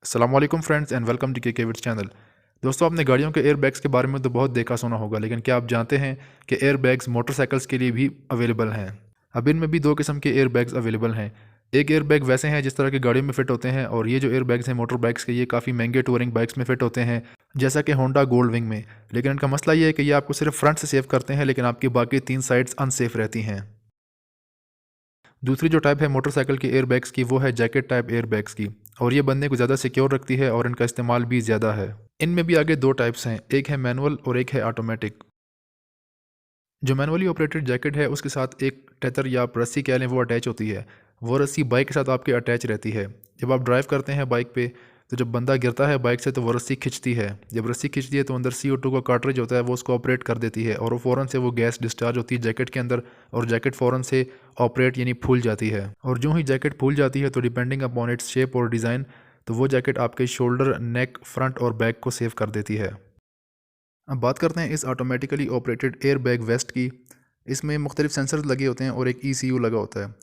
अस्सलाम वालेकुम friends and welcome to के विड्स चैनल। दोस्तों, आपने गाड़ियों के एयर बैग्स के बारे में तो बहुत देखा सुना होगा, लेकिन क्या आप जानते हैं कि एयर बैग्स मोटरसाइकिल्स के लिए भी अवेलेबल हैं। अब इनमें भी दो किस्म के एयर बैग्स अवेलेबल हैं। एक एयर बैग वैसे हैं जिस तरह की गाड़ियों में फ़िट होते हैं, और ये जो एयर बैग्स हैं मोटर बाइक्स के, ये काफ़ी महंगे टूरिंग बाइक्स में फ़िट होते हैं, जैसा कि होंडा गोल्ड विंग में। लेकिन इनका मसला ये है कि ये आपको सिर्फ फ्रंट से सेव करते हैं, लेकिन आपकी बाकी 3 साइड्स अनसेफ रहती हैं। दूसरी जो टाइप है मोटरसाइकिल के एयर बैग्स की, वो है जैकेट टाइप एयर बैग्स की, और ये बनने को ज़्यादा सिक्योर रखती है और इनका इस्तेमाल भी ज़्यादा है। इनमें भी आगे दो टाइप्स हैं, एक है मैनुअल और एक है ऑटोमेटिक। जो मैनुअली ऑपरेटेड जैकेट है उसके साथ एक टेथर या आप रस्सी कह लें वो अटैच होती है। वो रस्सी बाइक के साथ आपके अटैच रहती है। जब आप ड्राइव करते हैं बाइक पे, तो जब बंदा गिरता है बाइक से तो वो रस्सी खिंचती है। जब रस्सी खिंचती है तो अंदर CO2 का कार्ट्रिज होता है, वो उसको ऑपरेट कर देती है और वो फ़ौरन से वो गैस डिस्चार्ज होती है जैकेट के अंदर, और जैकेट फ़ौरन से ऑपरेट यानी फूल जाती है। और जो ही जैकेट फूल जाती है तो डिपेंडिंग अपॉन इट्स शेप और डिज़ाइन, तो वो जैकेट आपके शोल्डर, नेक, फ्रंट और बैक को सेव कर देती है। अब बात करते हैं इस automatically operated air bag vest की। इसमें मुख्तलिफ सेंसर्स लगे होते हैं और एक ECU लगा होता है।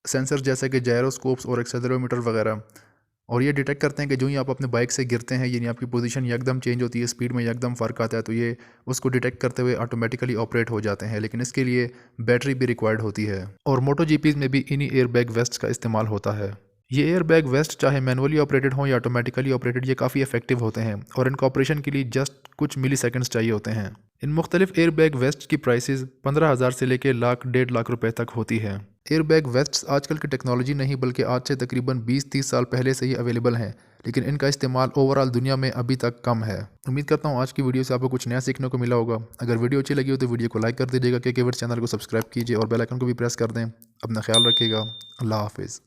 सेंसर जैसे कि जायरोस्कोप्स और एक्सेलेरोमीटर वगैरह, और ये डिटेक्ट करते हैं कि जो ही आप अपने बाइक से गिरते हैं, यानी आपकी पोजीशन एकदम चेंज होती है, स्पीड में एकदम फ़र्क आता है, तो ये उसको डिटेक्ट करते हुए ऑटोमेटिकली ऑपरेट हो जाते हैं। लेकिन इसके लिए बैटरी भी रिक्वायर्ड होती है, और मोटो जीपीज़ में भी इन्हीं एयर बैग वेस्ट का इस्तेमाल होता है। ये एयर बैग वेस्ट चाहे मैनुअली ऑपरेटेड हो या ऑटोमेटिकली ऑपरेटेड, ये काफ़ी इफेक्टिव होते हैं और इनका ऑपरेशन के लिए जस्ट कुछ मिली सेकेंड्स चाहिए होते हैं। इन मुख्तलिफ एयर बैग वेस्ट की प्राइसेस 15,000 से लेकर लाख 1.5 लाख रुपए तक होती है। एयर बैग वेस्ट आजकल की टेक्नोलॉजी नहीं, बल्कि आज से तकरीबन 20-30 साल पहले से ही अवेलेबल हैं, लेकिन इनका इस्तेमाल ओवरऑल दुनिया में अभी तक कम है। उम्मीद करता हूँ आज की वीडियो से आपको कुछ नया सीखने को मिला होगा। अगर वीडियो अच्छी लगी हो तो वीडियो को लाइक कर दीजिएगा, के विड्स चैनल को सब्सक्राइब कीजिए और बेल आइकन को भी प्रेस कर दें। अपना ख्याल रखिएगा। अल्लाह हाफिज़।